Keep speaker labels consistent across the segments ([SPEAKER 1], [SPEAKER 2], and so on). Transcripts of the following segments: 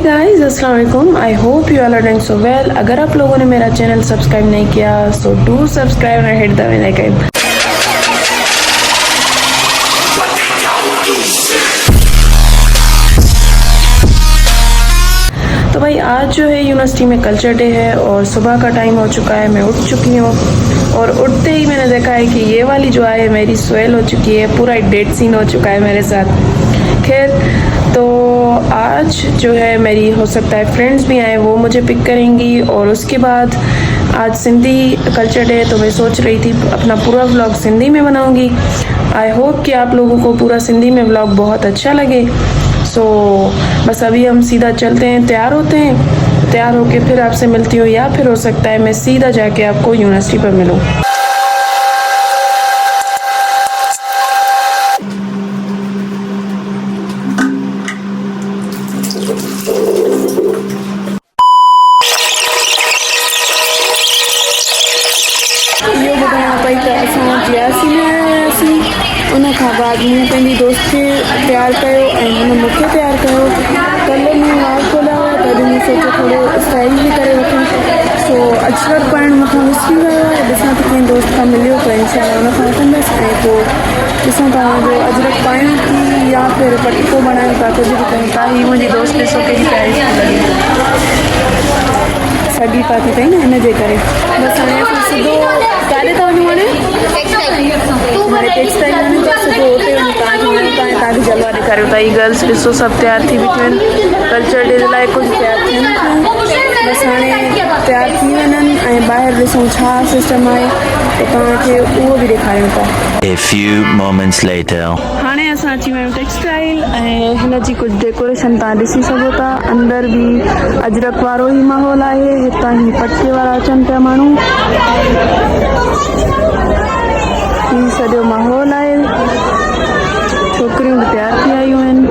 [SPEAKER 1] Guys अस्सलाम वालेकुम। I hope you all are doing so well. अगर आप लोगों ने मेरा चैनल सब्सक्राइब नहीं किया so do subscribe and hit the bell icon. तो भाई आज जो है यूनिवर्सिटी में कल्चर डे है और सुबह का टाइम हो चुका है। मैं उठ चुकी हूँ और उठते ही मैंने देखा है कि ये वाली जो है मेरी स्वेल हो चुकी है, पूरा डेट सीन हो चुका है मेरे साथ। खैर तो आज जो है मेरी हो सकता है फ्रेंड्स भी आए, वो मुझे पिक करेंगी और उसके बाद आज सिंधी कल्चर डे, तो मैं सोच रही थी अपना पूरा व्लॉग सिंधी में बनाऊंगी। आई होप कि आप लोगों को पूरा सिंधी में व्लॉग बहुत अच्छा लगे। सो बस अभी हम सीधा चलते हैं, तैयार होते हैं, तैयार होके फिर आपसे मिलती हूँ, या फिर हो सकता है मैं सीधा जाके आपको यूनिवर्सिटी पर मिलूँ। बाद मैं पंहिंजी दोस्त खे तैयार कयो ऐं हुन मूंखे तैयार कयो। कल्ह मैं वार खोलिया हुआ, तॾहिं मैं सोचो थोरो स्टाइल भी करे वठूं। सो अजरक पाइणु मूंखां विसरी वियो आहे। ॾिसां त कंहिं दोस्त खां मिलियो त इंशाल्लाह हुन खां वठंदसि ऐं पोइ ॾिसूं तव्हांजो अजरक पायूं थी या फिर पटिको बनायूं था, कुझु बि कयूं था। हीअ मुंहिंजी दोस्त ॾिसो कहिड़ी प्यारी सॼी पाती अथई न, हिन जे करे। बसि हाणे असां सिधो काॾे था वञूं? हाणे टेक्सटाइल वञूं था, सुठो हुते वञूं तव्हांखे वञूं था ऐं तव्हांखे जलवा ॾेखारियूं था। हीअ गर्ल्स ॾिसो सभु तयार थी बीठियूं आहिनि कल्चर डे जे लाइ, कुझु तयार थियनि थियूं। बसि हाणे तयार थी वञनि ऐं ॿाहिरि ॾिसूं छा सिस्टम आहे, त तव्हांखे उहो बि ॾेखारियूं था।
[SPEAKER 2] A few moments later.
[SPEAKER 1] हाणे असां अची विया आहियूं टेक्सटाइल ऐं हिन जी कुझु डेकोरेशन तव्हां ॾिसी सघो था। अंदरि बि अजरक वारो ई माहौल आहे, हितां ई पटके वारा अचनि पिया माण्हू। ही सॼो माहौल आहे, छोकिरियूं बि तयार थी आयूं आहिनि,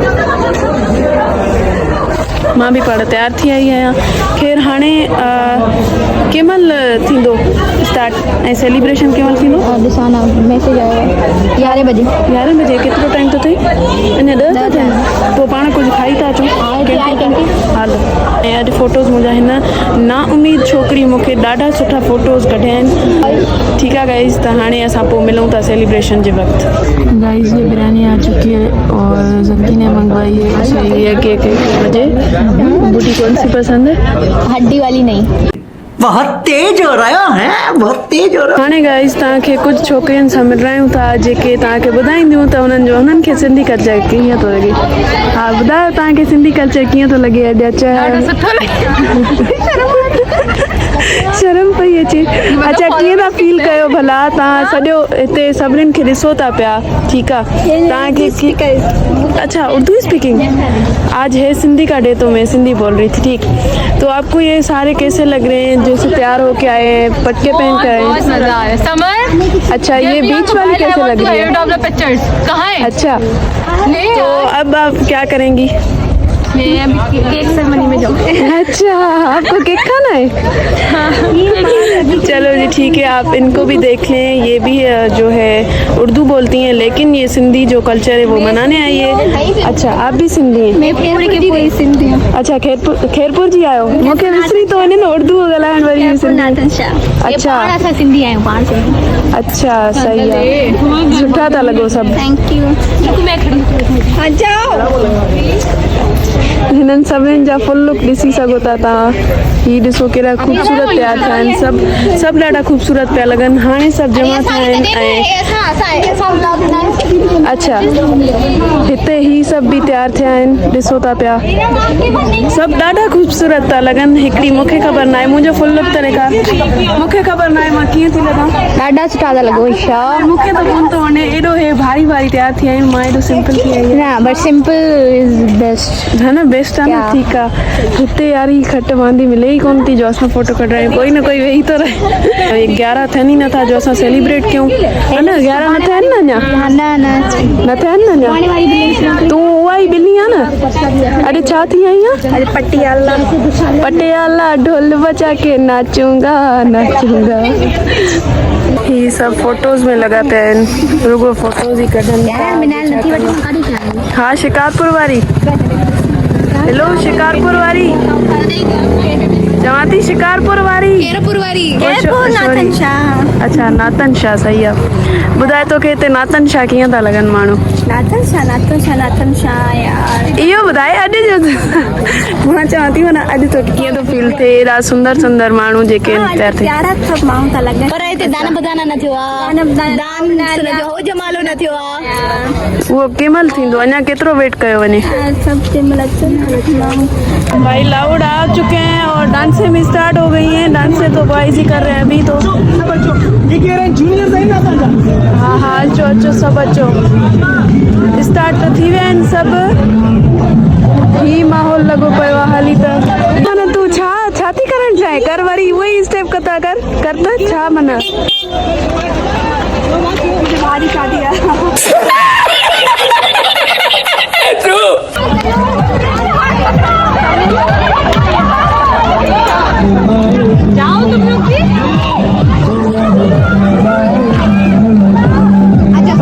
[SPEAKER 1] मां बि पाण तयार थी आई आहियां। खैर हाणे कंहिं महिल थींदो स्टार्ट ऐं सेलिब्रेशन कंहिं महिल थींदो?
[SPEAKER 3] ॾिसां न, मैसेज आयो आहे 11 बजे।
[SPEAKER 1] 11 बजे? केतिरो टाइम थो थिए? अञा 10 था थियनि। पोइ पाण कुझु खाई था अचूं? हलो। ऐं अॼु फ़ोटोज़ मुंहिंजा हिन ना उम्मीद छोकिरी मूंखे ॾाढा सुठा फ़ोटोज़ कढिया आहिनि। ठीकु आहे गाइज़, त हाणे असां पोइ मिलूं था सेलिब्रेशन जे वक़्तु। गाइज़ ये बिरयानी आ चुकी है और ज़की ने मंगवाई है सुबह के 1 बजे। बूटी कौन सी पसंद है?
[SPEAKER 3] हड्डी वाली नहीं।
[SPEAKER 4] बहुत तेज हो रहा है, बहुत तेज हो रहा है।
[SPEAKER 1] हाणे गाइस तव्हांखे कुझु छोकिरियुनि सां मिलायूं था जेके तव्हांखे ॿुधाईंदियूं त उन्हनि खे सिंधी कल्चर कीअं थो लॻे। हा ॿुधायो तव्हांखे सिंधी कल्चर कीअं थो लॻे अॼु? शर्म पई अचे। अच्छा कीअं था फील कयो भला? तव्हां सॼो हिते सभिनीनि खे ॾिसो था पिया, ठीकु आहे तव्हांखे? अच्छा उर्दू स्पीकिंग। आज है सिंधी का डे तो मैं सिंधी बोल रही थी, ठीक। तो आपको ये सारे कैसे लग रहे हैं जैसे तैयार होके आए, पटके पहन के आए? समर। अच्छा ये बीच वाली कैसे लग रही है?
[SPEAKER 5] कहाँ है?
[SPEAKER 1] अच्छा तो अब आप क्या करेंगी?
[SPEAKER 5] मैं अभी केक सेरेमनी में जाऊँगी।
[SPEAKER 1] अच्छा आपको केक खाना है? हाँ। चलो जी ठीक है, आप इनको भी देख लें। ये भी जो है उर्दू बोलती हैं लेकिन ये सिंधी जो कल्चर है वो मनाने आई है। अच्छा आप भी सिंधी हैं?
[SPEAKER 3] मैं पूरी सिंधी हूँ।
[SPEAKER 1] अच्छा खैरपुर जी आयो? मूंखे विसरी तो वञे न उर्दू ॻाल्हाइण वारी
[SPEAKER 3] अच्छा असां सिंधी आहियूं, पाण सिंधी।
[SPEAKER 1] अच्छा सही आहे, सुठा था लॻो सभु।
[SPEAKER 3] Thank you.
[SPEAKER 1] हिननि सभिनीनि जा फुल लुक ॾिसी सघो था तव्हां। हीअ ॾिसो कहिड़ा ख़ूबसूरत तयार थिया आहिनि, सभु ॾाढा ख़ूबसूरत पिया लॻनि। हाणे सभु जमा थिया आहिनि ऐं अच्छा हिते ही सभु बि तयार थिया आहिनि, ॾिसो था पिया, सभु ॾाढा ख़ूबसूरत था लॻनि। हिकिड़ी मूंखे ख़बर न आहे, मुंहिंजो फुल लुक त ॾेखार। मूंखे ख़बर न आहे मां कीअं थी लॻां।
[SPEAKER 3] ॾाढा सुठा था लॻो छा?
[SPEAKER 1] मूंखे त कोन थो वणे, एॾो हे भारी तयार थी आहियूं, मां एॾो सिंपल थी आई आहियां।
[SPEAKER 3] न बट सिंपल इज बेस्ट
[SPEAKER 1] है ना, बेस्ट आहे न। ठीकु आहे, हिते यार ही खट वांदी मिले ई कोन थी जो असां फोटो कढायूं, कोई न कोई वेही तो रहे। 11 थियनि ई नथा जो असां सेलिब्रेट कयूं, है न? 11 न थिया आहिनि न अञा? न थिया आहिनि न अञा? तूं उहा ई ॿिली आहे न? अॼु छा थी आई आहे? पटियाला ढोल बजा के नाचूंगा। ही सब फोटोज में लगा पिया आहिनि, रुगो फोटोज ही कढनि। हाँ शिकारपुर वारी हेलो शिकारपुर वारी चवाती शिकारपुर वारी
[SPEAKER 5] केरपुर वारी
[SPEAKER 1] नाथन शाह। अच्छा नाथन शाह सही आहे। ॿुधाए तोखे हिते नाथन शाह कीअं था लॻनि माण्हू?
[SPEAKER 3] नाथन शाह यार
[SPEAKER 1] इहो ॿुधाए अॼु जो मां चवां थी न अॼु तोखे कीअं थो फील थिए? एॾा सुंदर सुंदर माण्हू जेके तयार थिए
[SPEAKER 3] प्यारा सभु माण्हू था लॻनि
[SPEAKER 5] पर हिते दान बदाना न थियो आहे दान हो जमालो न थियो आहे
[SPEAKER 1] उहो केमल थींदो अञा केतिरो वेट कयो वञे
[SPEAKER 3] सब
[SPEAKER 1] भाई लाउड आ चुके हैं और डांसें भी स्टार्ट हो गई हैं। डांसें तो बॉयज ही कर रहे हैं अभी तो हाँ हाँ अचो अचो सब अचो स्टार्ट तो थी विया आहिनि सभु ही माहौल लॻो पियो आहे हाली त माना तूं छा थी करणु चाहे कर वरी उहो ई स्टेप कथा कर त छा माना भारी शादी आहे
[SPEAKER 5] जाओ तुम लोग भी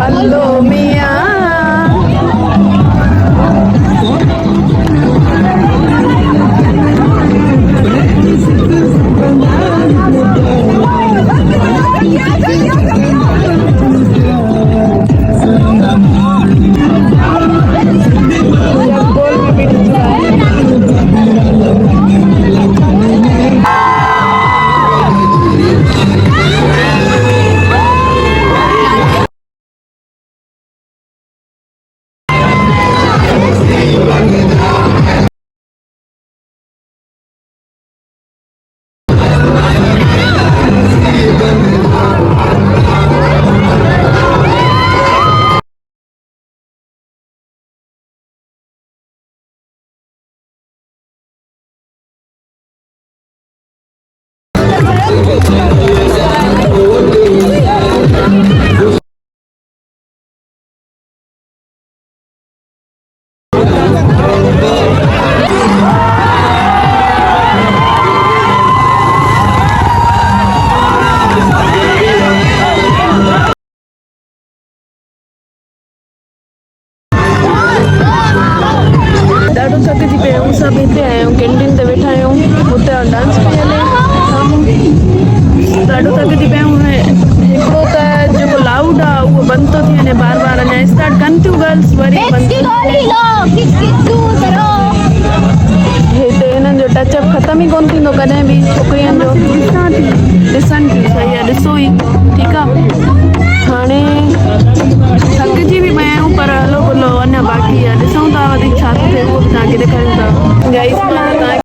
[SPEAKER 1] हेलो मियां ॾाढो थकिजी पिया आहियूं सभु हिते आया आहियूं कैंटीन ते वेठा आहियूं हुते डांस पई हले ॾाढो थकिजी पिया आहियूं हिकिड़ो त जेको लाउड आहे उहो बंदि थो थी वञे बार बार अञा स्टार्ट कनि थियूं गर्ल्स वरी बंदि हिते हिननि जो टचअप ख़तम ई कोन थींदो कॾहिं बि छोकिरियुनि जो ॾिसनि थियूं सही आहे ॾिसो ई ठीकु आहे हाणे थकिजी बि पिया आहियूं पर हलो भलो अञा बाक़ी आहे ॾिसूं था वधीक छा थो थिए उहो बि तव्हांखे ॾेखारियूं था गाइस तव्हां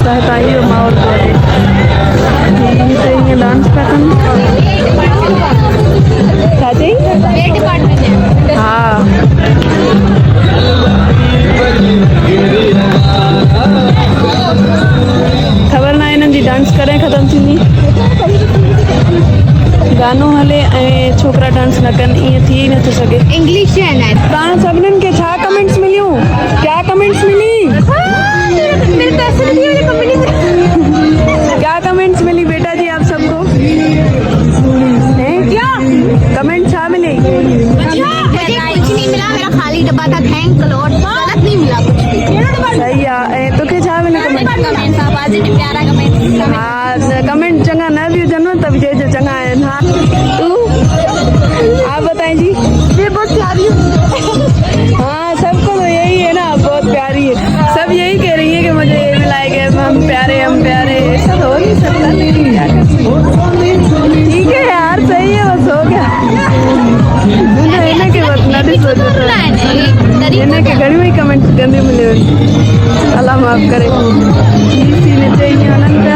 [SPEAKER 1] बताइए माहौल ये डांस पैटर्न हाँ खबर ना इन्हनि जी डांस करें ख़त्म थींदी गानो हले ऐं छोकिरा डांस न कनि ईअं थी नथो सघे
[SPEAKER 5] इंग्लिश है ना
[SPEAKER 1] तव्हां सभिनीनि खे छा कमेंट्स मिलियूं क्या कमेंट्स मिली
[SPEAKER 5] मेरे पैसे नहीं दिए कंपनी में
[SPEAKER 1] क्या कमेंट्स मिली बेटा जी आप सबको क्या कमेंट छा मिले
[SPEAKER 5] मुझे कुछ नहीं मिला मेरा खाली डब्बा था थैंक लॉर्ड गलत नहीं मिला कुछ भी
[SPEAKER 1] सही है तोखे छा मिले
[SPEAKER 5] कमेंट था पॉजिटिव प्यारा कमेंट
[SPEAKER 1] हाँ कमेंट चंगा न भी हुजनि त बि चइजो चंगा आहिनि हाँ तू आप बताएं जी
[SPEAKER 5] मैं बहुत प्यारी हूँ
[SPEAKER 1] हाँ सबको तो यही है ना बहुत प्यारी है सब यही कह रही है कि मुझे ये मिला है हम प्यारे ऐसा तो हो नहीं सकता ठीक है यार सही है बस हो गया इन्हें के बस न सोचो इन्हें के घड़ी में ही कमेंट्स गंदे मिले अल्लाह माफ करे सीने चाहिए आनंद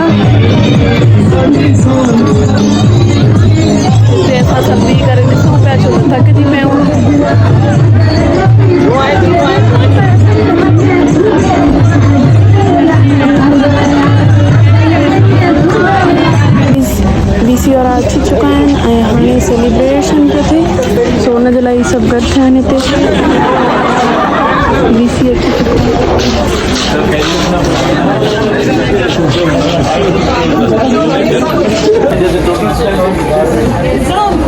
[SPEAKER 1] ऐसा सब भी करे ॾिसूं पिया छो त थकिजी पिया आहियूं बीसी और अची चुका आहिनि ऐं हाणे सेलिब्रेशन पियो थिए सो हुन जे लाइ सभु गॾु थिया आहिनि हिते बीसी अची चुका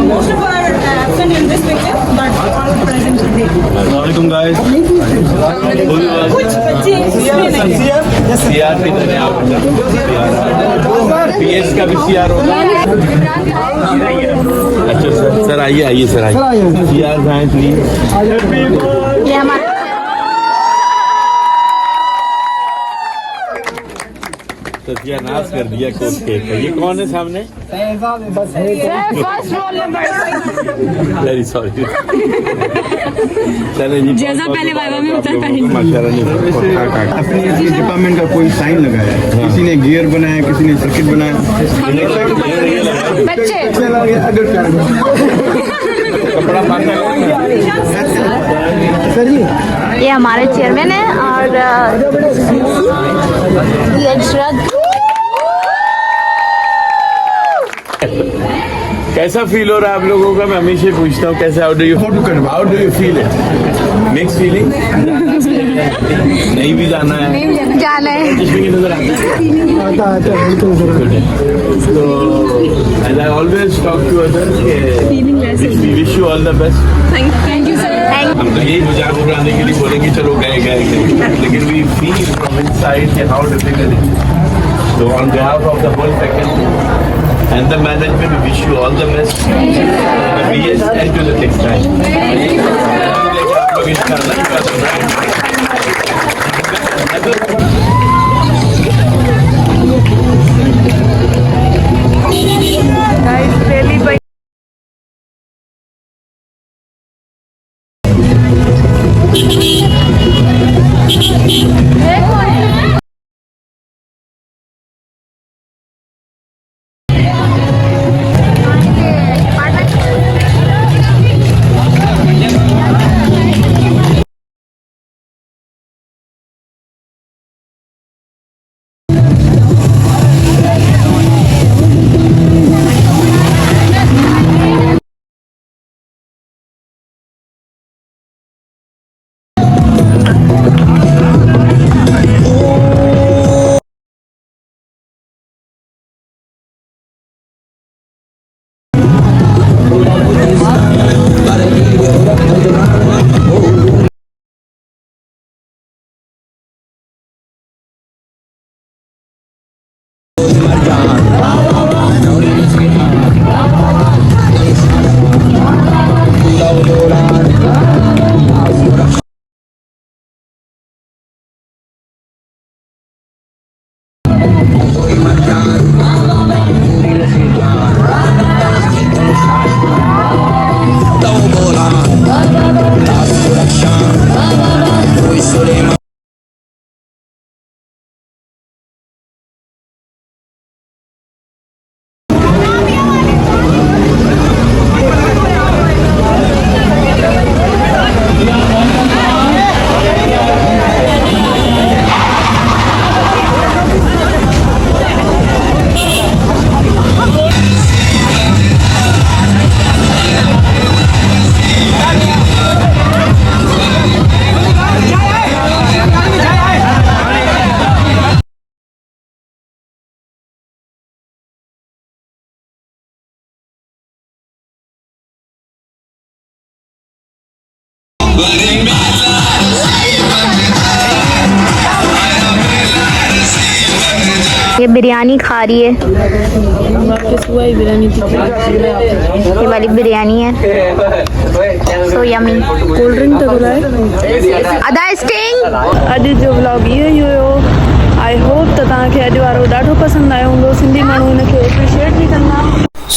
[SPEAKER 6] Most of our absent in this picture, but all present today.
[SPEAKER 7] Assalamualaikum guys.
[SPEAKER 6] कुछ बच्चे इसमें नहीं हैं।
[SPEAKER 7] सीआर भी देने आप पीएस का भी सीआर होगा। अच्छा सर, सर आइए आइए सर आइए। सीआर आए प्लीज।
[SPEAKER 5] ये हमारा
[SPEAKER 7] सत्यानाश कर दिया कोक केक का। ये कौन है सामने? Very sorry. चले जी,
[SPEAKER 3] जैसा पहले वाइवा में होता है
[SPEAKER 7] माशाल्लाह नहीं
[SPEAKER 8] अपनी डिपार्टमेंट का कोई साइन लगाया है, किसी ने गियर बनाया, किसी ने सर्किट बनाया।
[SPEAKER 3] बच्चे
[SPEAKER 7] कपड़ा बांधा
[SPEAKER 5] ये हमारे चेयरमैन है और ये इशरत
[SPEAKER 7] कैसा फील हो रहा है आप लोगों का? मैं हमेशा पूछता हूँ कैसा, how do you feel it? Mix feeling? नहीं भी जाना है,
[SPEAKER 5] जाना है।
[SPEAKER 7] चश्मे की नजर आता है। So, as I always talk to others, we wish you all the best.
[SPEAKER 3] Thank you sir.
[SPEAKER 7] हम तो यही मजाक उड़ाने के लिए बोलेंगे चलो गए, लेकिन we feel from inside कि how difficult it is. So on behalf of the whole faculty and the management, we wish you all the best. The BS and to the next time.
[SPEAKER 1] Guys rally पे
[SPEAKER 5] ये बिरयानी खा रही है, ये वाली बिरयानी है। So yummy.
[SPEAKER 1] Cold drink तो बुलाए
[SPEAKER 5] अदा स्टिंग।
[SPEAKER 1] अॼु जो व्लॉग इहो ई हुयो। आई होप त तव्हांखे अॼु वारो ॾाढो पसंदि आयो हूंदो। सिंधी माण्हू हिनखे एप्रिशिएट बि कंदा।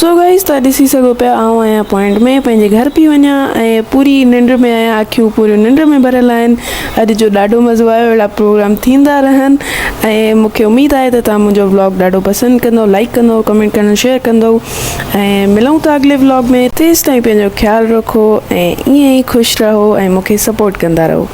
[SPEAKER 1] सो गाइस तव्हां ॾिसी सघो पिया आउं आहियां पॉइंट में पंहिंजे घर पई वञा ऐं पूरी निंड में आहियां अखियूं पूरियूं निंड में भरियल आहिनि अॼु जो ॾाढो मज़ो आयो अहिड़ा प्रोग्राम थींदा रहनि ऐं मूंखे उमेदु आहे त तव्हां मुंहिंजो व्लॉग ॾाढो पसंदि कंदव लाइक कंदव कमेंट कंदव शेयर कंदव ऐं मिलूं था अॻिले व्लॉग में तेसि ताईं पंहिंजो ख़्यालु रखो ऐं ईअं ई ख़ुशि रहो ऐं मूंखे सपोर्ट कंदा रहो।